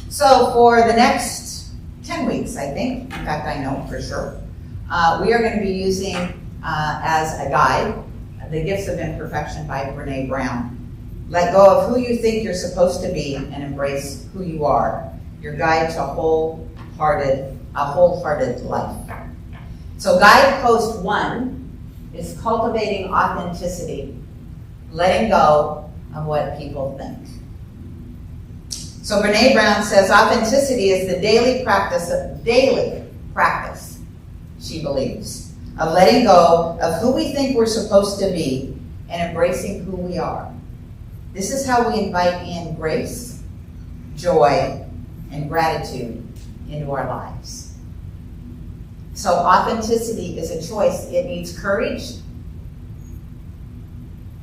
So for the next 10 weeks, I think, in fact I know for sure, we are going to be using as a guide, The Gifts of Imperfection by Brene Brown. Let go of who you think you're supposed to be and embrace who you are. Your guide to a wholehearted life. So Guidepost 1 is cultivating authenticity, letting go of what people think. So Brene Brown says authenticity is the daily practice, she believes, of letting go of who we think we're supposed to be and embracing who we are. This is how we invite in grace, joy, and gratitude into our lives. So authenticity is a choice. It needs courage.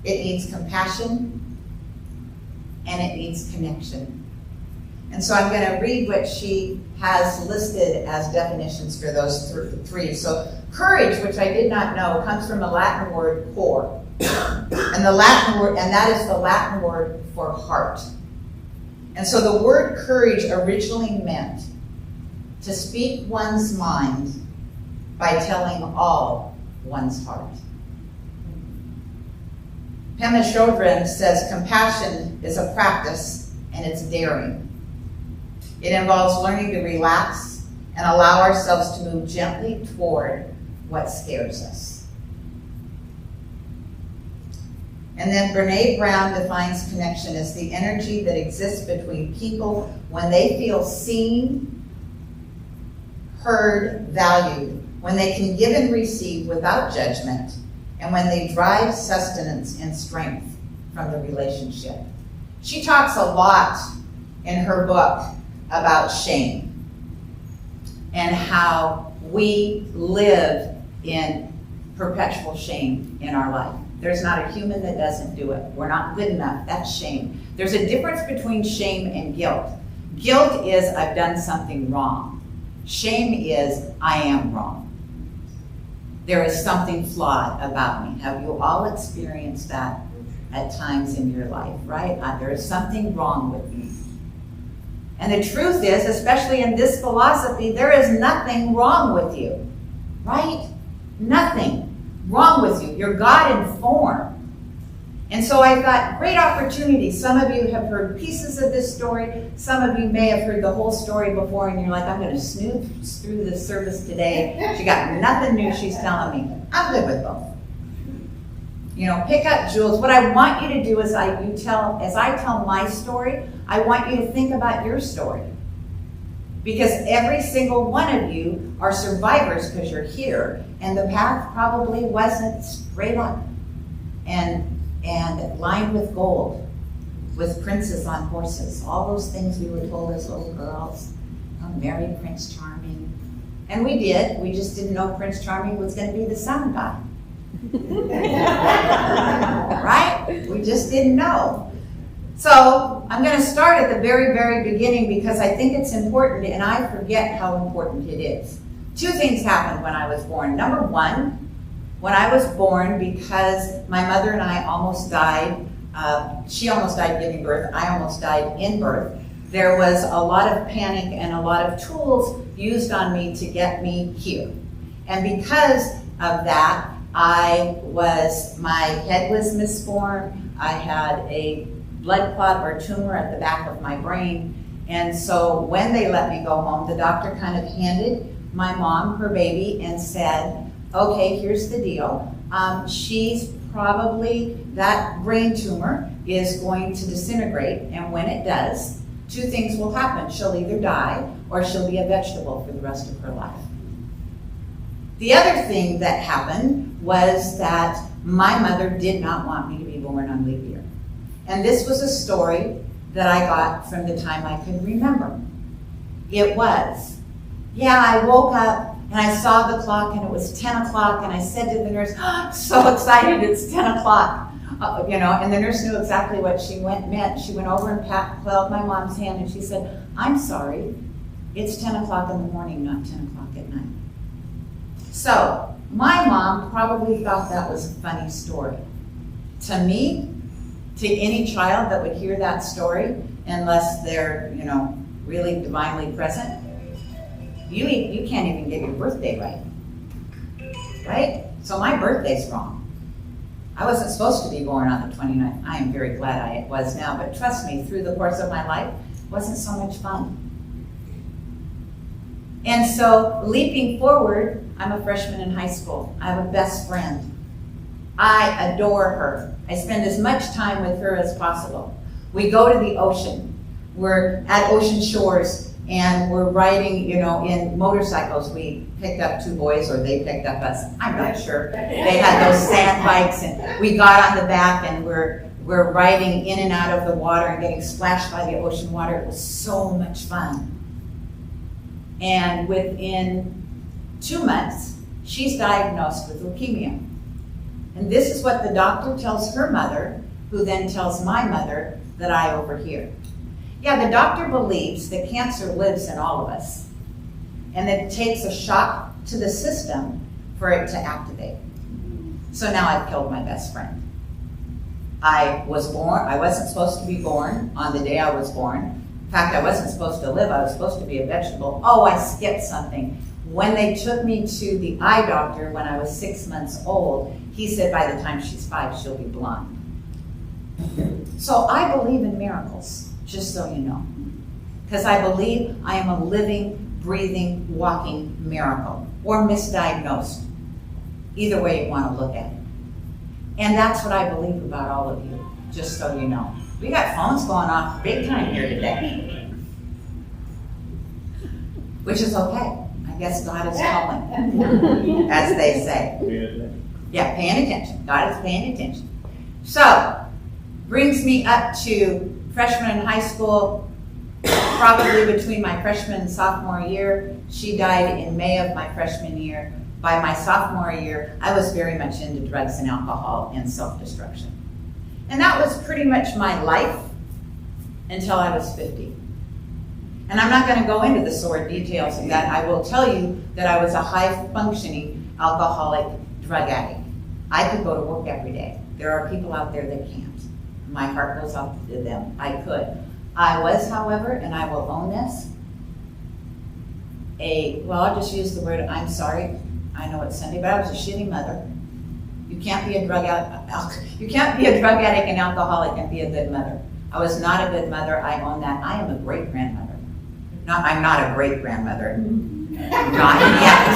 It needs compassion. And it needs connection. And so I'm going to read what she has listed as definitions for those three. So courage, which I did not know, comes from the Latin word cor. And that is the Latin word for heart. And so the word courage originally meant to speak one's mind by telling all one's heart. Pema Chodron says compassion is a practice and it's daring. It involves learning to relax and allow ourselves to move gently toward what scares us. And then Brene Brown defines connection as the energy that exists between people when they feel seen, heard, valued, when they can give and receive without judgment, and when they drive sustenance and strength from the relationship. She talks a lot in her book about shame and how we live in perpetual shame in our life. There's not a human that doesn't do it. We're not good enough. That's shame. There's a difference between shame and guilt. Guilt is I've done something wrong. Shame is I am wrong. There is something flawed about me. Have you all experienced that at times in your life, right? There is something wrong with me. And the truth is, especially in this philosophy, there is nothing wrong with you, right? Nothing wrong with you. You're God-informed. And so I thought, great opportunity. Some of you have heard pieces of this story. Some of you may have heard the whole story before, and you're like, I'm going to snooze through this service today. She got nothing new she's telling me. I'm good with both. You know, pick up jewels. What I want you to do is as I tell my story, I want you to think about your story. Because every single one of you are survivors because you're here, and the path probably wasn't straight on and lined with gold, with princes on horses. All those things we were told as little girls. Marry Prince Charming. And we did. We just didn't know Prince Charming was going to be the sound guy. Right? We just didn't know. So I'm going to start at the very, very beginning because I think it's important and I forget how important it is. Two things happened when I was born. Number one, when I was born, because my mother and I almost died, she almost died giving birth, I almost died in birth, there was a lot of panic and a lot of tools used on me to get me here. And because of that, my head was misformed, I had a blood clot or tumor at the back of my brain, and so when they let me go home, the doctor kind of handed my mom her baby and said, okay, here's the deal. She's probably, that brain tumor is going to disintegrate, and when it does, two things will happen. She'll either die or she'll be a vegetable for the rest of her life. The other thing that happened was that my mother did not want me to be born on leap year. And this was a story that I got from the time I could remember. It was, I woke up and I saw the clock and it was 10 o'clock and I said to the nurse, so excited, it's 10 o'clock. And the nurse knew exactly what she meant. She went over and held my mom's hand and she said, I'm sorry, it's 10 o'clock in the morning, not 10 o'clock at night. So my mom probably thought that was a funny story. To me, to any child that would hear that story, unless they're, really divinely present, you can't even get your birthday right. Right? So my birthday's wrong. I wasn't supposed to be born on the 29th. I am very glad I was now, but trust me, through the course of my life, it wasn't so much fun. And so, leaping forward, I'm a freshman in high school. I have a best friend. I adore her. I spend as much time with her as possible. We go to the ocean. We're at ocean shores, and we're riding, in motorcycles. We picked up 2 boys, or they picked up us. I'm not sure. They had those sand bikes, and we got on the back, and we're riding in and out of the water and getting splashed by the ocean water. It was so much fun. And within 2 months, she's diagnosed with leukemia. And this is what the doctor tells her mother, who then tells my mother that I overhear. Yeah, the doctor believes that cancer lives in all of us, and that it takes a shock to the system for it to activate. So now I've killed my best friend. I wasn't supposed to be born on the day I was born. In fact, I wasn't supposed to live. I was supposed to be a vegetable. Oh, I skipped something. When they took me to the eye doctor when I was 6 months old, he said by the time she's 5, she'll be blind. So I believe in miracles, just so you know. Because I believe I am a living, breathing, walking miracle, or misdiagnosed. Either way you want to look at it. And that's what I believe about all of you, just so you know. We got phones going off big time here today. Which is okay. I guess God is calling, as they say. Yeah, paying attention. God is paying attention. So, brings me up to freshman in high school, probably between my freshman and sophomore year. She died in May of my freshman year. By my sophomore year, I was very much into drugs and alcohol and self-destruction. And that was pretty much my life until I was 50. And I'm not going to go into the sordid details of that. I will tell you that I was a high-functioning alcoholic drug addict. I could go to work every day. There are people out there that can't. My heart goes out to them. I could. I was, however, and I will own this, I'll just use the word, I'm sorry. I know it's Sunday, but I was a shitty mother. You can't be a drug addict and alcoholic and be a good mother. I was not a good mother. I own that. I am a great grandmother. I'm not a great grandmother. Not yet.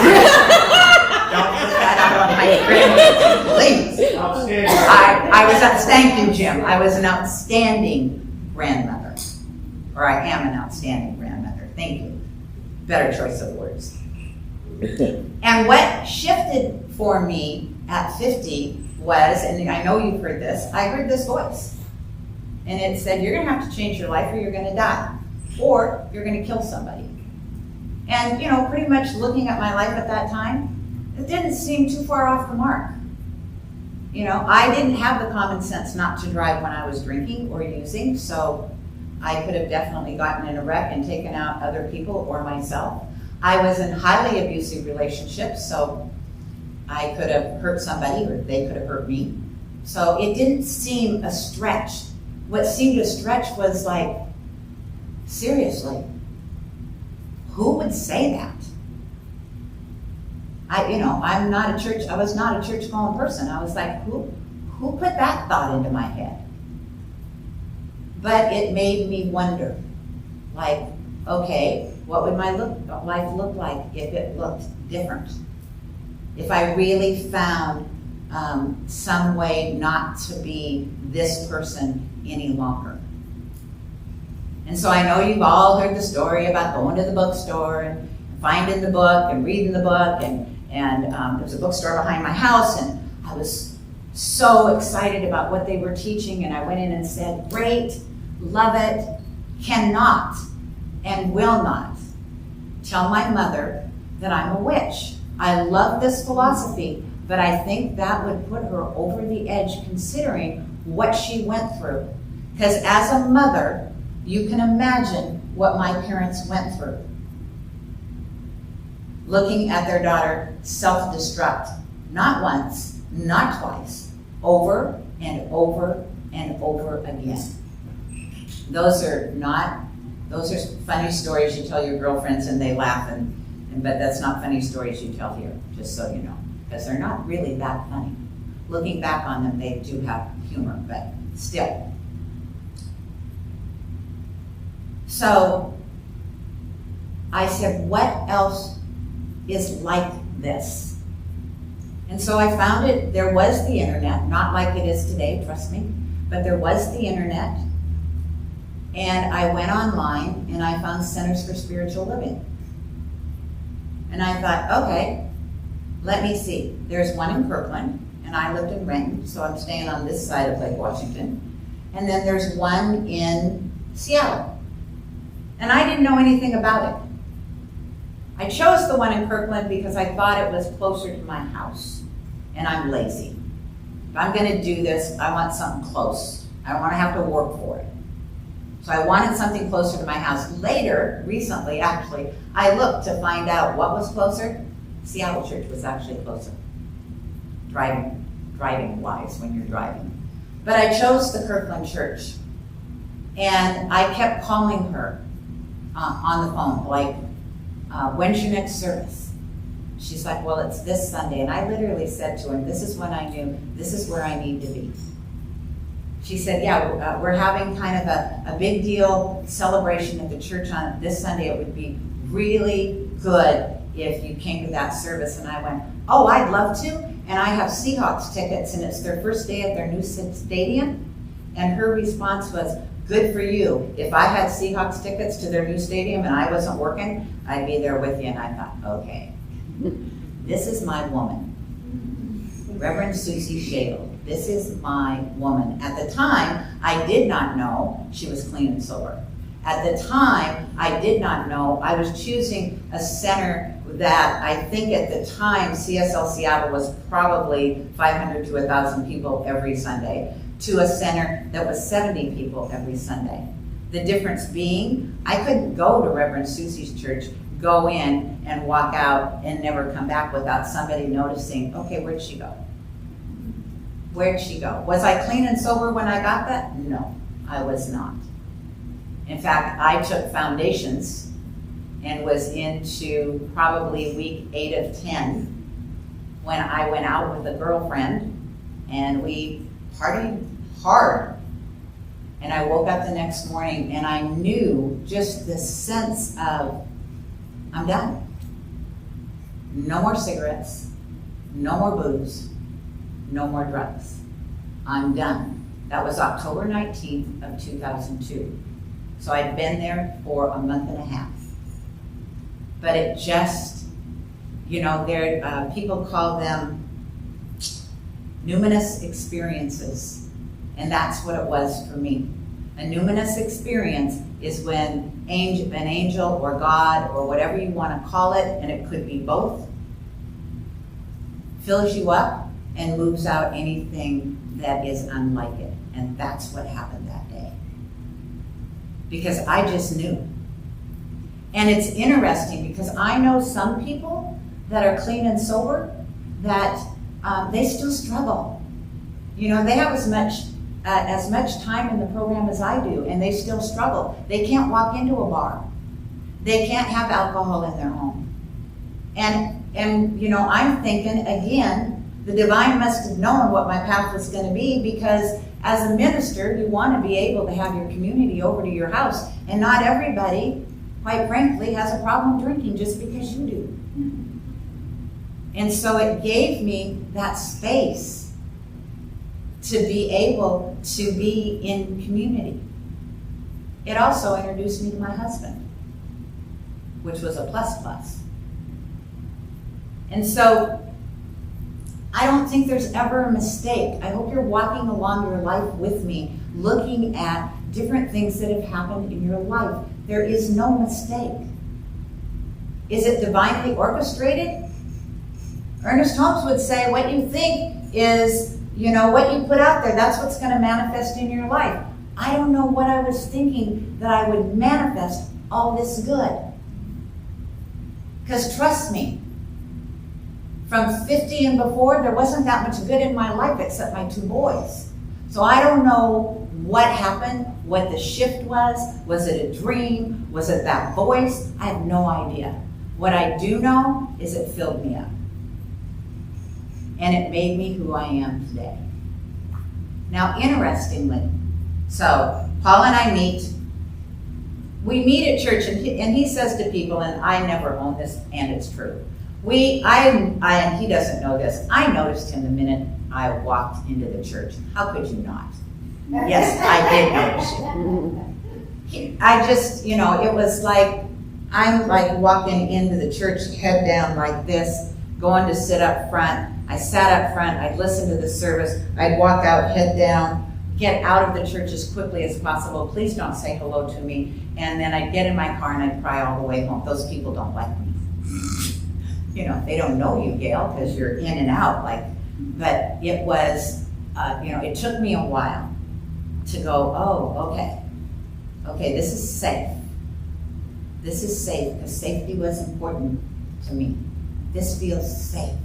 Don't put that out on my grandmother, please. I was thank you, Jim. I was an outstanding grandmother, or I am an outstanding grandmother. Thank you. Better choice of words. And what shifted for me at 50 was, and I know you've heard this, I heard this voice. And it said, you're going to have to change your life or you're going to die. Or you're going to kill somebody. And, pretty much looking at my life at that time, it didn't seem too far off the mark. I didn't have the common sense not to drive when I was drinking or using, so I could have definitely gotten in a wreck and taken out other people or myself. I was in highly abusive relationships, so I could have hurt somebody or they could have hurt me. So it didn't seem a stretch. What seemed a stretch was like, seriously, who would say that? I was not a church-going person. I was like, who put that thought into my head? But it made me wonder, like, okay, what would my life look like if it looked different? If I really found some way not to be this person any longer. And so I know you've all heard the story about going to the bookstore and finding the book and reading the book, and there's a bookstore behind my house, and I was so excited about what they were teaching, and I went in and said, great, love it, cannot and will not tell my mother that I'm a witch. I love this philosophy, but I think that would put her over the edge considering what she went through. Because as a mother, you can imagine what my parents went through. Looking at their daughter self-destruct, not once, not twice, over and over and over again. Those are not Those are funny stories you tell your girlfriends and they laugh, but that's not funny stories you tell here, just so you know, because they're not really that funny. Looking back on them, they do have humor, but still. So I said, what else is like this? And so I found it. There was the internet, not like it is today, trust me, but there was the internet. And I went online and I found Centers for Spiritual Living. And I thought, okay, let me see. There's one in Kirkland, and I lived in Renton, so I'm staying on this side of Lake Washington. And then there's one in Seattle. And I didn't know anything about it. I chose the one in Kirkland because I thought it was closer to my house, and I'm lazy. If I'm gonna do this, I want something close. I don't wanna have to work for it. So I wanted something closer to my house. Later, recently actually, I looked to find out what was closer. Seattle Church was actually closer, driving wise when you're driving. But I chose the Kirkland Church, and I kept calling her on the phone, like, when's your next service? She's like, well, it's this Sunday. And I literally said to her, this is when I knew, this is where I need to be. She said, yeah, we're having kind of a big deal celebration at the church on this Sunday. It would be really good if you came to that service. And I went, oh, I'd love to. And I have Seahawks tickets, and it's their first day at their new stadium. And her response was, good for you. If I had Seahawks tickets to their new stadium and I wasn't working, I'd be there with you. And I thought, okay, this is my woman. Reverend Susie Shale. This is my woman. At the time, I did not know she was clean and sober. At the time, I did not know I was choosing a center that I think at the time, CSL Seattle was probably 500 to 1,000 people every Sunday, to a center that was 70 people every Sunday. The difference being, I couldn't go to Reverend Susie's church, go in and walk out and never come back without somebody noticing, okay, where'd she go? Where'd she go? Was I clean and sober when I got that? No, I was not. In fact, I took foundations and was into probably week 8 of 10 when I went out with a girlfriend and we partied hard. And I woke up the next morning and I knew just this sense of, I'm done. No more cigarettes, no more booze, no more drugs. I'm done. That was October 19th of 2002. So I'd been there for a month and a half. But it just, people call them numinous experiences. And that's what it was for me. A numinous experience is when an angel or God or whatever you want to call it, and it could be both, fills you up and moves out anything that is unlike it. And that's what happened that day. Because I just knew. And it's interesting because I know some people that are clean and sober that they still struggle. They have as much time in the program as I do, and they still struggle. They can't walk into a bar. They can't have alcohol in their home. And I'm thinking, again, the divine must have known what my path was going to be, because as a minister, you want to be able to have your community over to your house. And not everybody, quite frankly, has a problem drinking just because you do. And so it gave me that space to be able to be in community. It also introduced me to my husband, which was a plus. And so I don't think there's ever a mistake. I hope you're walking along your life with me, looking at different things that have happened in your life. There is no mistake. Is it divinely orchestrated? Ernest Holmes would say, what you think is, what you put out there, that's what's going to manifest in your life. I don't know what I was thinking that I would manifest all this good. Because trust me, from 50 and before, there wasn't that much good in my life except my 2 boys. So I don't know what happened, what the shift was. Was it a dream? Was it that voice? I have no idea. What I do know is it filled me up. And it made me who I am today. Now, interestingly, so Paul and I meet. We meet at church, and he says to people, and I never own this, and it's true. And he doesn't know this. I noticed him the minute I walked into the church. How could you not? Yes, I did notice him. I just, it was like, I'm like walking into the church, head down like this, going to sit up front. I sat up front, I'd listen to the service, I'd walk out, head down, get out of the church as quickly as possible. Please don't say hello to me. And then I'd get in my car and I'd cry all the way home. Those people don't like me. They don't know you, Gail, because you're in and out. But it was, it took me a while to go, oh, okay, this is safe. This is safe, because safety was important to me. This feels safe.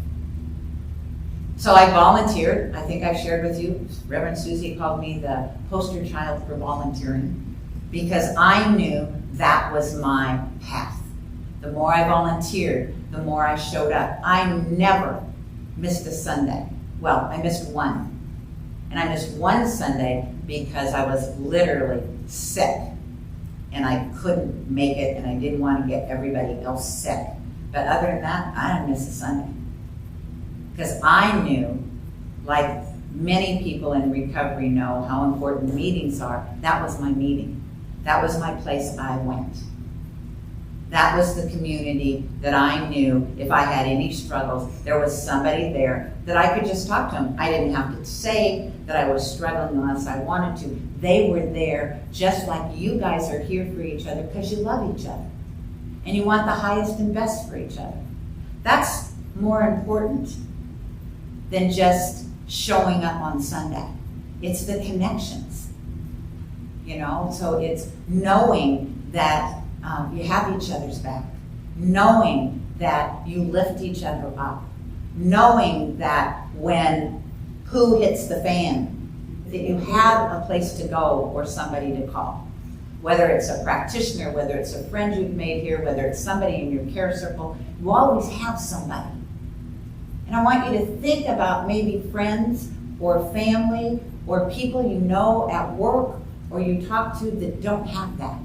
So I volunteered. I think I shared with you, Reverend Susie called me the poster child for volunteering, because I knew that was my path. The more I volunteered, the more I showed up. I never missed a Sunday. Well, I missed one. And I missed one Sunday because I was literally sick. And I couldn't make it, and I didn't want to get everybody else sick. But other than that, I didn't miss a Sunday. Because I knew, like many people in recovery know how important meetings are. That was my meeting. That was my place I went. That was the community that I knew if I had any struggles, there was somebody there that I could just talk to them. I didn't have to say that I was struggling unless I wanted to. They were there just like you guys are here for each other, because you love each other. And you want the highest and best for each other. That's more important than just showing up on Sunday. It's the connections, so it's knowing that you have each other's back, knowing that you lift each other up, knowing that when poo hits the fan, that you have a place to go or somebody to call. Whether it's a practitioner, whether it's a friend you've made here, whether it's somebody in your care circle, you always have somebody. And I want you to think about maybe friends or family or people you know at work or you talk to that don't have that.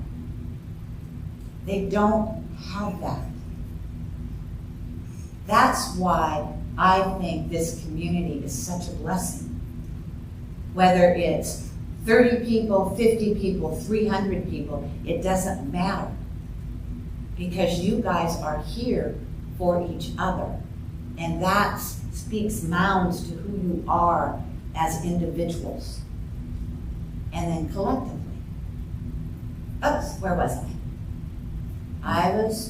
They don't have that. That's why I think this community is such a blessing. Whether it's 30 people, 50 people, 300 people, it doesn't matter. Because you guys are here for each other. And that speaks mounds to who you are as individuals. And then collectively. Oops, where was I?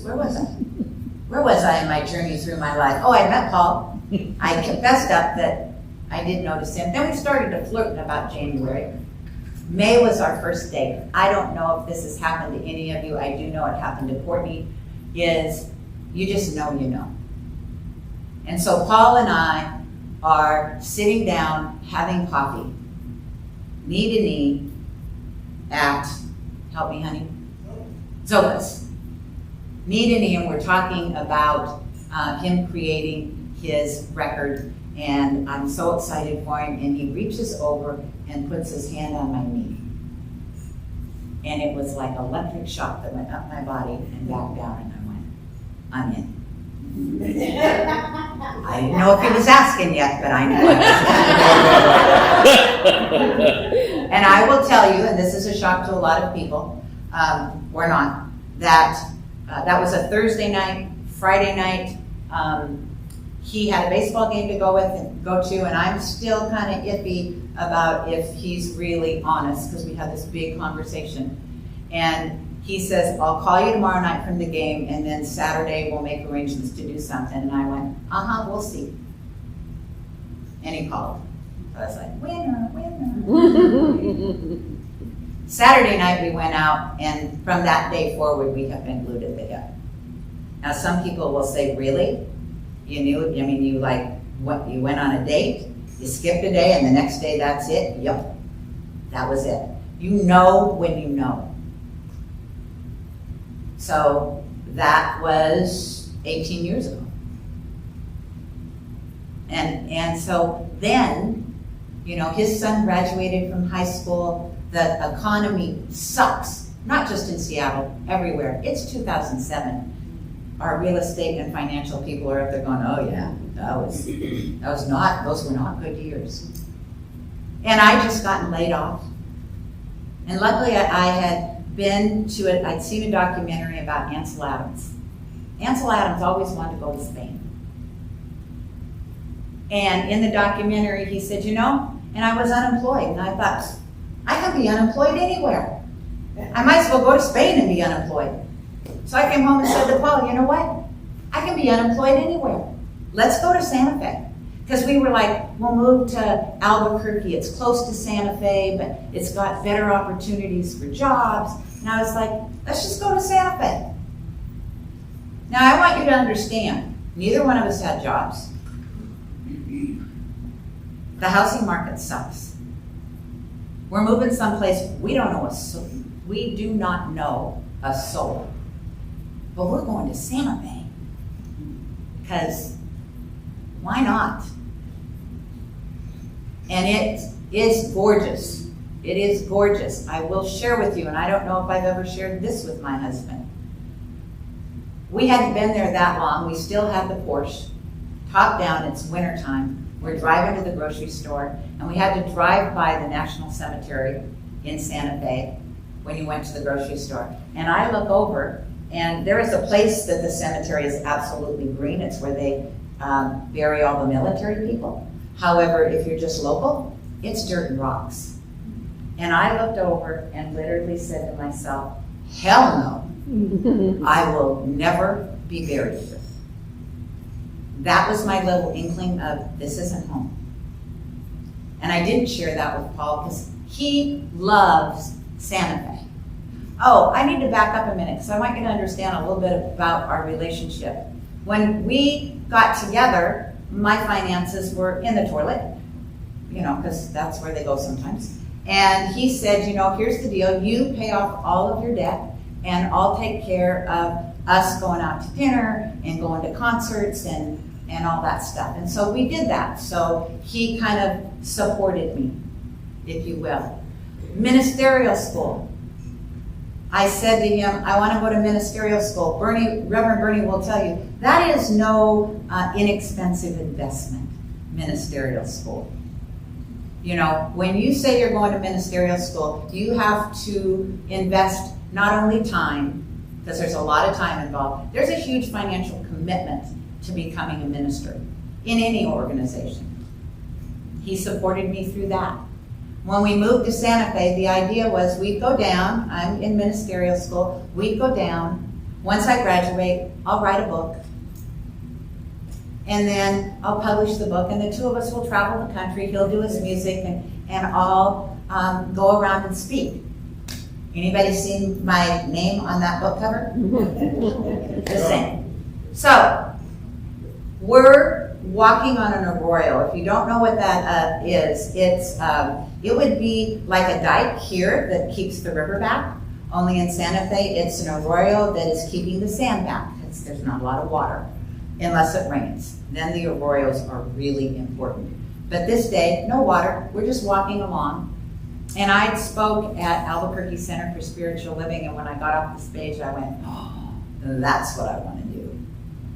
Where was I? Where was I in my journey through my life? Oh, I met Paul. I confessed up that I did notice him. Then we started to flirt in about January. May was our first date. I don't know if this has happened to any of you. I do know it happened to Courtney. Is you just know you know. And so Paul and I are sitting down having coffee, knee to knee, at, help me honey, Zoba's. Knee to knee, and we're talking about him creating his record, and I'm so excited for him, and he reaches over and puts his hand on my knee. And it was like electric shock that went up my body and back down, and I went, I'm in. I didn't know if he was asking yet, but I knew. And I will tell you, and this is a shock to a lot of people, or not, that was a Thursday night. Friday night, he had a baseball game to go to, and I'm still kind of iffy about if he's really honest, because we had this big conversation. And he says, I'll call you tomorrow night from the game, and then Saturday we'll make arrangements to do something. And I went, we'll see. And he called. So I was like, winner. Saturday night we went out, and from that day forward we have been glued at the hip. Now some people will say, really? You knew, you went on a date, you skipped a day, and the next day that's it? Yep. That was it. You know when you know. So that was 18 years ago. And so then, you know, his son graduated from high school. The economy sucks, not just in Seattle, everywhere. It's 2007. Our real estate and financial people are up there going, oh yeah, those were not good years. And I just gotten laid off. And luckily I had been to it, I'd seen a documentary about Ansel Adams. Ansel Adams always wanted to go to Spain. And in the documentary he said, you know, and I was unemployed, and I thought, I can be unemployed anywhere. I might as well go to Spain and be unemployed. So I came home and said to Paul, you know what? I can be unemployed anywhere. Let's go to Santa Fe. Because we were like, we'll move to Albuquerque. It's close to Santa Fe, but it's got better opportunities for jobs. And I was like, let's just go to Santa Fe. Now I want you to understand, neither one of us had jobs. The housing market sucks. We're moving someplace we don't know a soul. We do not know a soul. But we're going to Santa Fe. Because why not? And it is gorgeous. It is gorgeous. I will share with you, and I don't know if I've ever shared this with my husband. We hadn't been there that long. We still have the Porsche. Top down, it's wintertime. We're driving to the grocery store, and we had to drive by the National Cemetery in Santa Fe when you went to the grocery store. And I look over, and there is a place that the cemetery is absolutely green. It's where they bury all the military people. However, if you're just local, it's dirt and rocks. And I looked over and literally said to myself, hell no, I will never be buried here. That was my little inkling of, this isn't home. And I didn't share that with Paul because he loves Santa Fe. Oh, I need to back up a minute because I want you to understand a little bit about our relationship. When we got together, my finances were in the toilet, you know, because that's where they go sometimes. And he said, you know, here's the deal. You pay off all of your debt and I'll take care of us going out to dinner and going to concerts and all that stuff. And so we did that. So he kind of supported me, if you will. Ministerial school. I said to him, I want to go to ministerial school. Reverend Bernie will tell you, that is no inexpensive investment, ministerial school. You know, when you say you're going to ministerial school, you have to invest not only time, because there's a lot of time involved, there's a huge financial commitment to becoming a minister in any organization. He supported me through that. When we moved to Santa Fe, the idea was we'd go down, I'm in ministerial school, we'd go down, once I graduate, I'll write a book, and then I'll publish the book, and the two of us will travel the country, he'll do his music, and I'll go around and speak. Anybody seen my name on that book cover? The same. So, we're walking on an arroyo. If you don't know what that is, it would be like a dike here that keeps the river back. Only in Santa Fe, it's an arroyo that is keeping the sand back. There's not a lot of water, unless it rains. Then the arroyos are really important. But this day, no water. We're just walking along. And I spoke at Albuquerque Center for Spiritual Living, and when I got off the stage, I went, oh, that's what I want to do.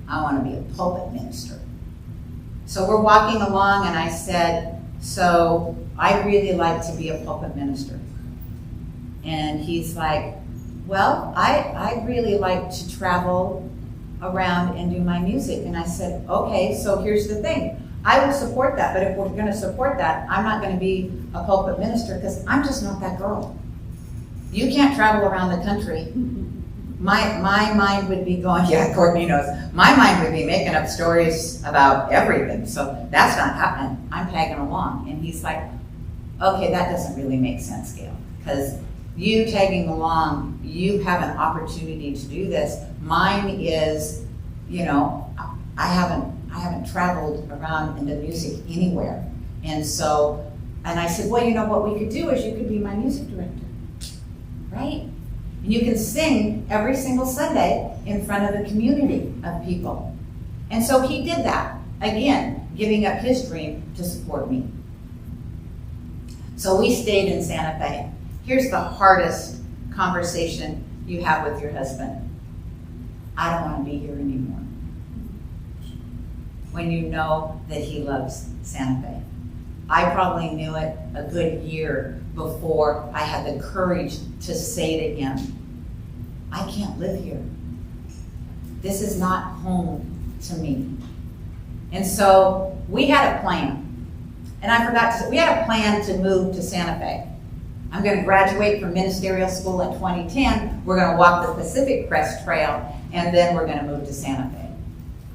I want to be a pulpit minister. So we're walking along, and I said, so I'd really like to be a pulpit minister. And he's like, well, I'd really like to travel around and do my music. And I said, okay, so here's the thing. I will support that, but if we're going to support that, I'm not going to be a pulpit minister because I'm just not that girl. You can't travel around the country. My mind would be going, yeah, Courtney knows, my mind would be making up stories about everything, so that's not happening. I'm tagging along. And he's like, okay, that doesn't really make sense, Gail, because you tagging along, you have an opportunity to do this. Mine is, you know, I haven't traveled around in the music anywhere. And so And I said, well, you know what we could do is you could be my music director, right? And you can sing every single Sunday in front of the community of people. And so he did that, again, giving up his dream to support me. So we stayed in Santa Fe. Here's the hardest conversation you have with your husband. I don't want to be here anymore. When you know that he loves Santa Fe. I probably knew it a good year before I had the courage to say to him, I can't live here. This is not home to me. And so we had a plan. And I forgot to say, we had a plan to move to Santa Fe. I'm going to graduate from ministerial school in 2010. We're going to walk the Pacific Crest Trail, and then we're going to move to Santa Fe.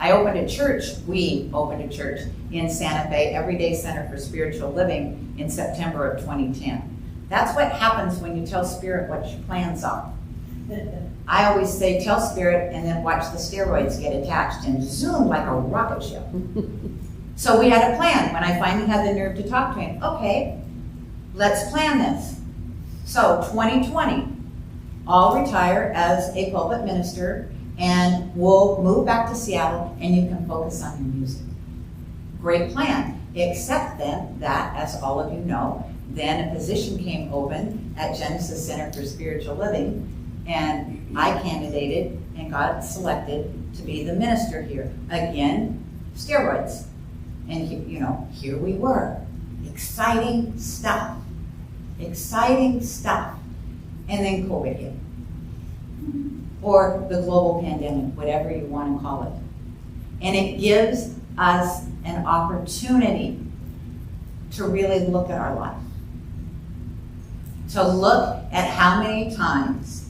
We opened a church in Santa Fe, Everyday Center for Spiritual Living, in September of 2010. That's what happens when you tell Spirit what your plans are. I always say, tell Spirit and then watch the steroids get attached and zoom like a rocket ship. So we had a plan. When I finally had the nerve to talk to him, okay, let's plan this. So 2020, I'll retire as a pulpit minister and we'll move back to Seattle and you can focus on your music. Great plan, except then that, as all of you know, then a position came open at Genesis Center for Spiritual Living, and I candidated and got selected to be the minister here. Again, steroids. And here we were. Exciting stuff. Exciting stuff. And then COVID hit. Or the global pandemic, whatever you want to call it. And it gives us an opportunity to really look at our life. To look at how many times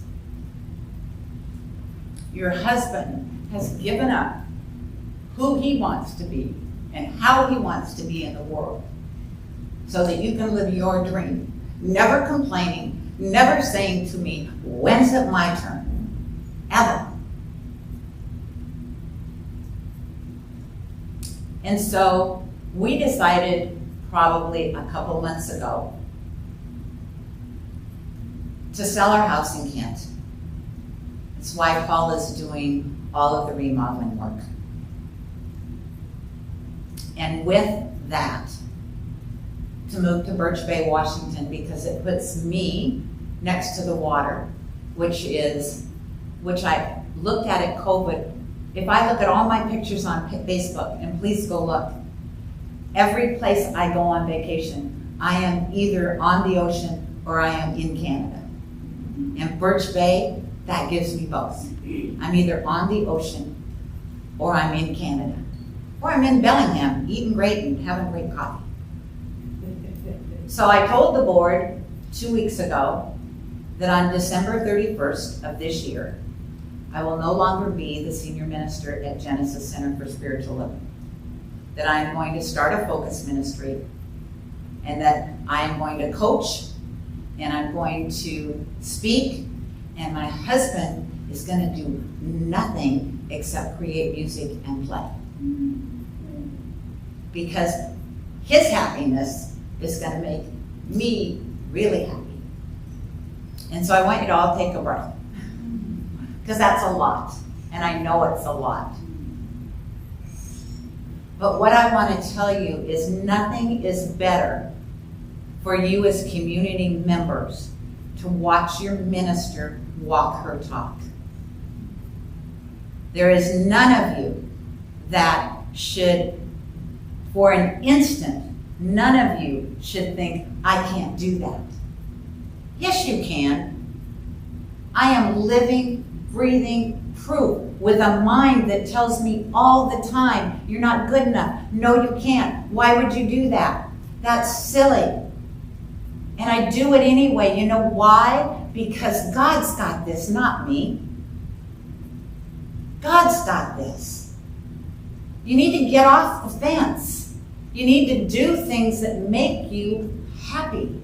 your husband has given up who he wants to be and how he wants to be in the world so that you can live your dream. Never complaining, never saying to me, when's it my turn? Ever. And so we decided probably a couple months ago to sell our house in Kent. That's why Paul is doing all of the remodeling work. And with that, to move to Birch Bay, Washington, because it puts me next to the water, which I looked at at COVID. If I look at all my pictures on Facebook, and please go look, every place I go on vacation, I am either on the ocean or I am in Canada. And Birch Bay, that gives me both. I'm either on the ocean or I'm in Canada. Or I'm in Bellingham, eating great and having great coffee. So I told the board 2 weeks ago that on December 31st of this year, I will no longer be the senior minister at Genesis Center for Spiritual Living. That I am going to start a focus ministry, and that I am going to coach, and I'm going to speak, and my husband is going to do nothing except create music and play. Because his happiness is going to make me really happy. And so I want you to all take a breath. Because that's a lot, and I know it's a lot. But what I want to tell you is nothing is better for you as community members to watch your minister walk her talk. There is none of you that should, for an instant, none of you should think, I can't do that. Yes, you can. I am living, breathing proof with a mind that tells me all the time, you're not good enough. No, you can't. Why would you do that? That's silly. And I do it anyway. You know why? Because God's got this, not me. God's got this. You need to get off the fence. You need to do things that make you happy.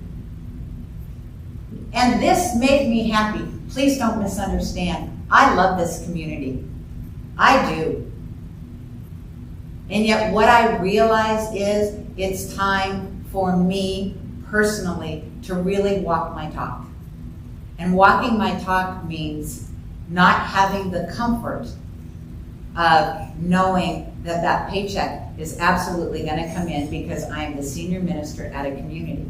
And this made me happy. Please don't misunderstand. I love this community. I do. And yet what I realize is it's time for me personally to really walk my talk. And walking my talk means not having the comfort of knowing that that paycheck is absolutely going to come in because I am the senior minister at a community.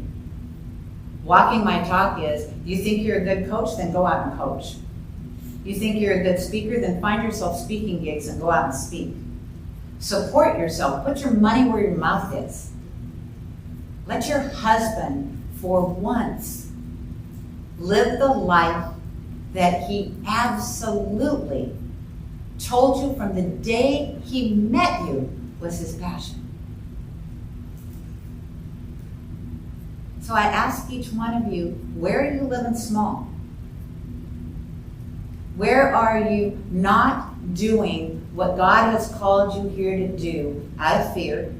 Walking my talk is, you think you're a good coach, then go out and coach. You think you're a good speaker, then find yourself speaking gigs and go out and speak. Support yourself. Put your money where your mouth is. Let your husband, for once, live the life that he absolutely told you from the day he met you was his passion. So I ask each one of you, where are you living small? Where are you not doing what God has called you here to do out of fear?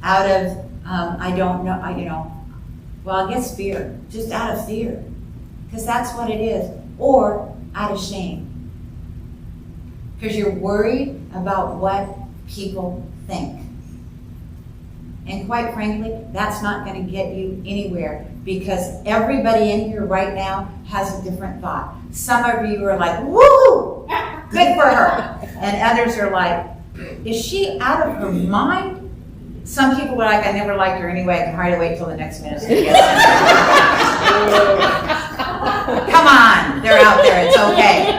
Out of, I guess fear. Just out of fear. Because that's what it is. Or out of shame. Because you're worried about what people think. And quite frankly, that's not going to get you anywhere, because everybody in here right now has a different thought. Some of you are like, woo, good for her. And others are like, is she out of her mind? Some people were like, I never liked her anyway, I can hardly wait till the next minister gets in. Come on, they're out there, it's okay.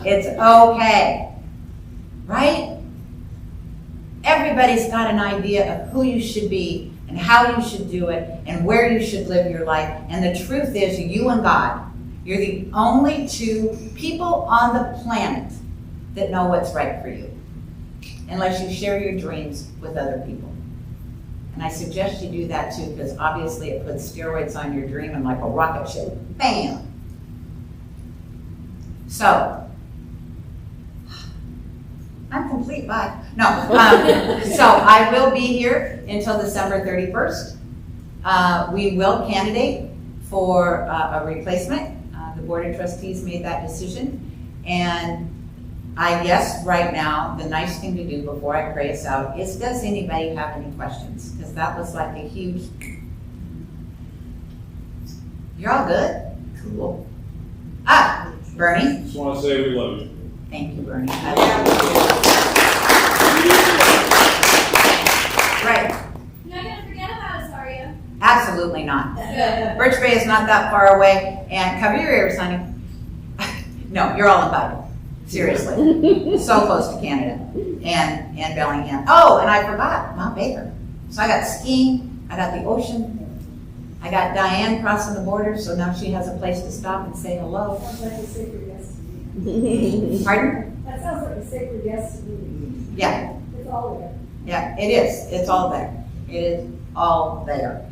It's okay. Right? Everybody's got an idea of who you should be and how you should do it and where you should live your life. And the truth is, you and God, you're the only two people on the planet that know what's right for you, unless you share your dreams with other people. And I suggest you do that too, because obviously it puts steroids on your dream and like a rocket ship, bam. So, I'm complete, bye. No, so I will be here until December 31st. We will candidate for a replacement. The Board of Trustees made that decision. And I guess right now, the nice thing to do before I pray us out is, does anybody have any questions? Because that was like a huge... You're all good? Cool. Ah, Bernie? Just want to say we love you. Thank you, Bernie. I love you. Right. You're not going to forget about us, are you? Absolutely not. Good. Birch Bay is not that far away, and cover your ears, honey. No, you're all invited. Seriously. So close to Canada and Bellingham. Oh, and I forgot, Mount Baker. So I got skiing, I got the ocean, I got Diane crossing the border, so now she has a place to stop and say hello. Sounds like a sacred guest to me. Pardon? That sounds like a sacred guest to me. Yeah. It's all there. Yeah, it is. It's all there. It is all there.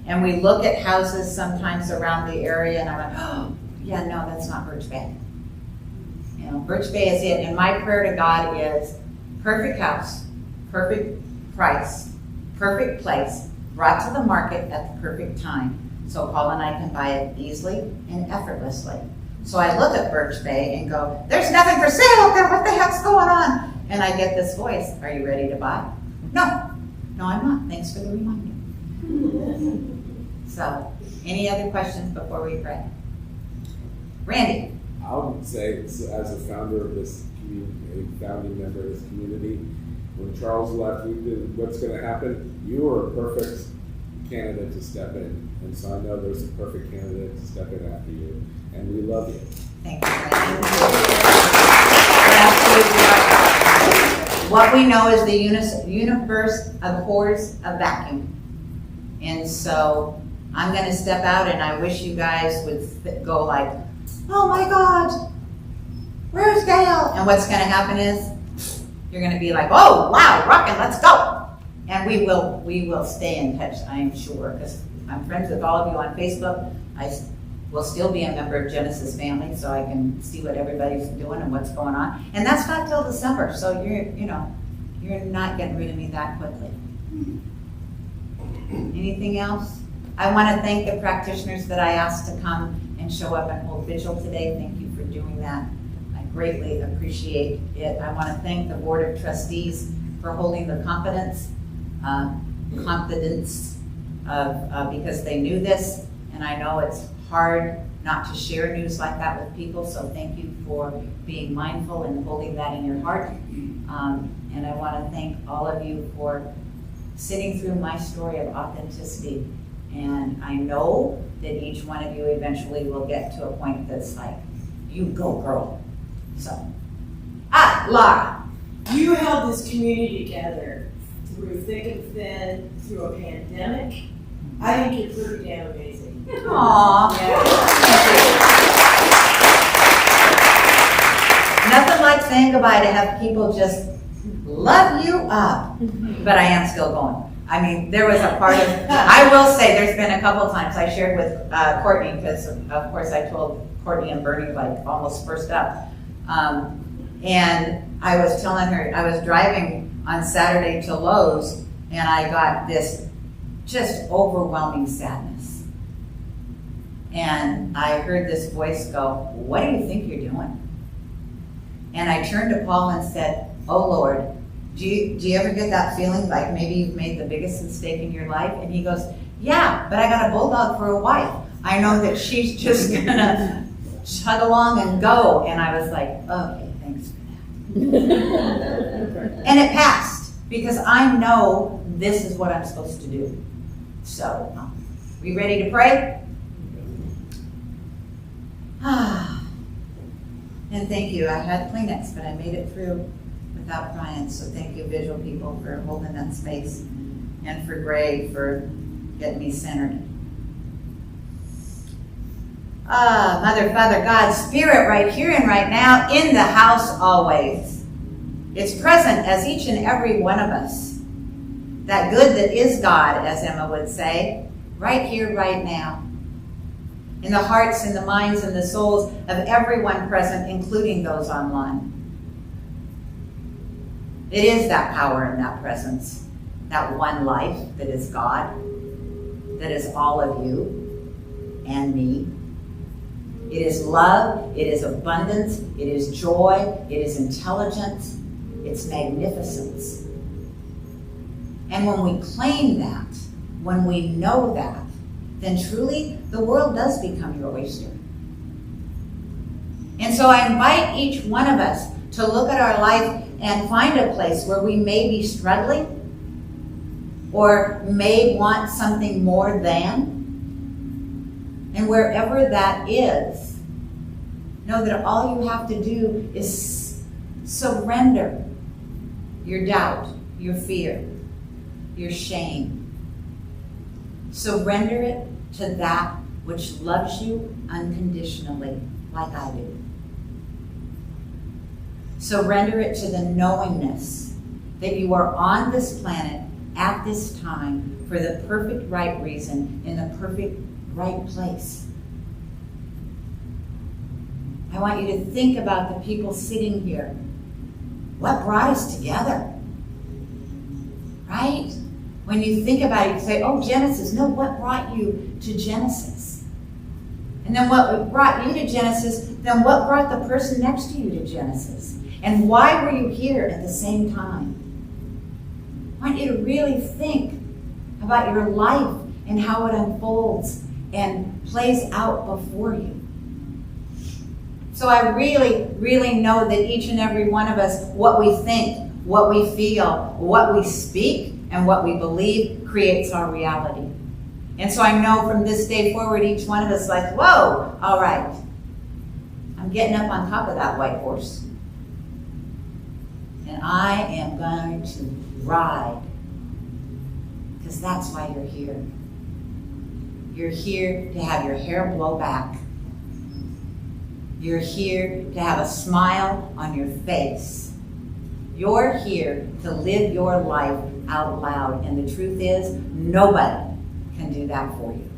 And we look at houses sometimes around the area, and I'm like, oh, yeah, no, that's not Birch Bay. You know, Birch Bay is it. And my prayer to God is perfect house, perfect price, perfect place, brought to the market at the perfect time, so Paul and I can buy it easily and effortlessly. So I look at Birch Bay and go, there's nothing for sale up there. What the heck's going on? And I get this voice, are you ready to buy? No, I'm not. Thanks for the reminder. So, any other questions before we pray? Randy? I would say, as a founder of this community, a founding member of this community, when Charles left, we did what's going to happen. You are a perfect candidate to step in, and so I know there's a perfect candidate to step in after you, and we love you. Thank you, Randy. Absolutely right. What we know is the universe abhors a vacuum. And so I'm going to step out, and I wish you guys would go like, oh my God, where's Gail? And what's going to happen is you're going to be like, oh, wow, rockin', let's go. And we will stay in touch, I am sure, because I'm friends with all of you on Facebook. I will still be a member of Genesis family, so I can see what everybody's doing and what's going on. And that's not till December, so you're not getting rid of me that quickly. Anything else? I want to thank the practitioners that I asked to come and show up and hold vigil today. Thank you for doing that. I greatly appreciate it. I want to thank the Board of Trustees for holding the confidence because they knew this, and I know it's hard not to share news like that with people, so thank you for being mindful and holding that in your heart. And I want to thank all of you for sitting through my story of authenticity. And I know that each one of you eventually will get to a point that's like, you go girl. So, Laura. You held this community together through thick and thin, through a pandemic. I think you're pretty damn amazing. Aww. Yeah. Nothing like saying goodbye to have people just love you up. But I am still going. I mean, there was a part of, I will say, there's been a couple of times I shared with Courtney, because of course I told Courtney and Bernie like almost first up. And I was telling her, I was driving on Saturday to Lowe's, and I got this just overwhelming sadness. And I heard this voice go, what do you think you're doing? And I turned to Paul and said, oh Lord, do you ever get that feeling like maybe you've made the biggest mistake in your life? And he goes, yeah, but I got a bulldog for a wife. I know that she's just gonna chug along and go. And I was like, okay, thanks for that. And it passed, because I know this is what I'm supposed to do. So, we ready to pray? And thank you. I had Kleenex, but I made it through without crying. So thank you, visual people, for holding that space, and for Gray for getting me centered. Mother, Father, God, Spirit, right here and right now, in the house always. It's present as each and every one of us. That good that is God, as Emma would say, right here, right now. In the hearts and the minds and the souls of everyone present, including those online. It is that power and that presence, that one life that is God, that is all of you and me. It is love, it is abundance, it is joy, it is intelligence, it's magnificence. And when we claim that, when we know that, then truly the world does become your oyster. And so I invite each one of us to look at our life and find a place where we may be struggling or may want something more than. And wherever that is, know that all you have to do is surrender your doubt, your fear, your shame. Surrender it to that which loves you unconditionally, like I do. Surrender it to the knowingness that you are on this planet at this time for the perfect right reason, in the perfect right place. I want you to think about the people sitting here. What brought us together? Right? When you think about it, you say, oh, Genesis. No, what brought you to Genesis? And then what brought you to Genesis, then what brought the person next to you to Genesis? And why were you here at the same time? I want you to really think about your life and how it unfolds and plays out before you. So I really, really know that each and every one of us, what we think, what we feel, what we speak, and what we believe creates our reality. And so I know from this day forward, each one of us like, whoa, all right. I'm getting up on top of that white horse. And I am going to ride. Because that's why you're here. You're here to have your hair blow back. You're here to have a smile on your face. You're here to live your life out loud. And the truth is, nobody can do that for you.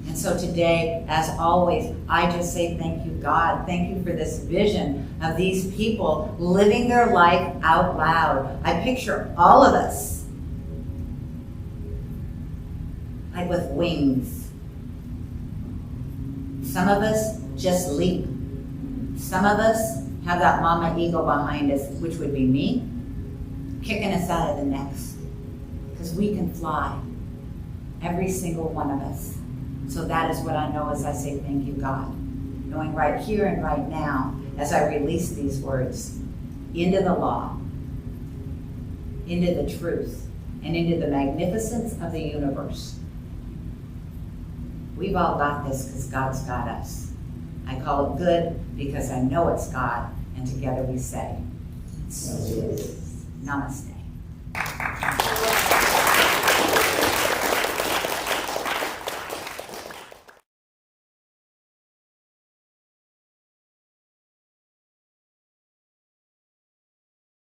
And so today, as always, I just say thank you, God. Thank you for this vision of these people living their life out loud. I picture all of us like with wings. Some of us just leap. Some of us have that mama eagle behind us, which would be me, kicking us out of the nest. Because we can fly. every single one of us. So that is what I know as I say thank you, God. Knowing right here and right now, as I release these words into the law, into the truth, and into the magnificence of the universe. We've all got this because God's got us. I call it good because I know it's God, and together we say, so it is. Namaste.